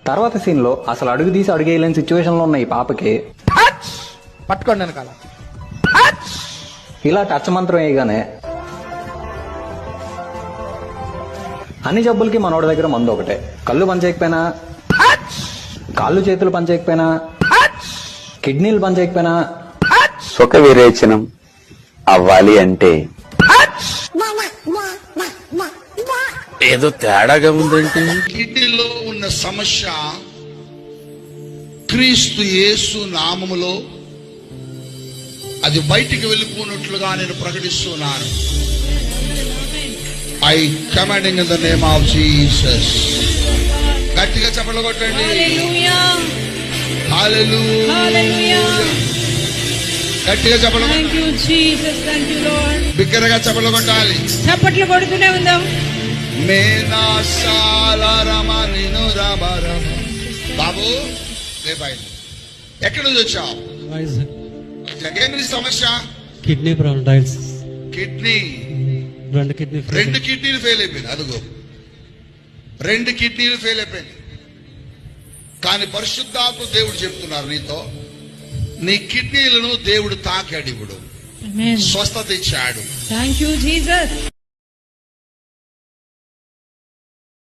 తర్వాత సీన్ లో అసలు అడుగు తీసి అడుగేయలేని సిచ్యువేషన్ లో ఉన్న ఈ పాపకి పట్టుకోండి వెనకాల ఇలా టచ్ మంత్రం వేయగానే అన్ని జబ్బులకి మనోడి దగ్గర మందు ఒకటే. కళ్ళు పనిచేయకపోయినా, కాళ్ళు చేతులు పనిచేయకపోయినా, కిడ్నీలు పనిచేయకపోయినా, సుఖ విరేచనం అవ్వాలి అంటే ఏదో తేడాగా ఉందంటే కిడ్నీలో ఉన్న సమస్య క్రీస్తు యేసు నామములో అది బయటికి వెళ్ళిపోయినట్లుగా నేను ప్రకటిస్తున్నాను. I commanding in the name of Jesus. గట్టిగా చప్పట్లు కొట్టండి. హల్లెలూయా. గట్టిగా చప్పట్లు బిగ్గరగా చప్పట్లు కొట్టాలి. చప్పట్లు కొడుతూనే ఉందాం. బాబు రేపాయింది. ఎక్కడి నుంచి వచ్చావు? ఏమి సమస్య? Kidney problem, dialysis. కిడ్నీ రెండు కిడ్నీలు ఫెయిల్ అయిపోయింది. అదుగో 2 కిడ్నీలు ఫెయిల్ అయిపోయింది. కానీ పరిశుద్ధాత్మ దేవుడు చెప్తున్నారు నీతో, నీ కిడ్నీలను దేవుడు తాకాడు, ఇప్పుడు స్వస్థత ఇచ్చాడు. Thank you Jesus.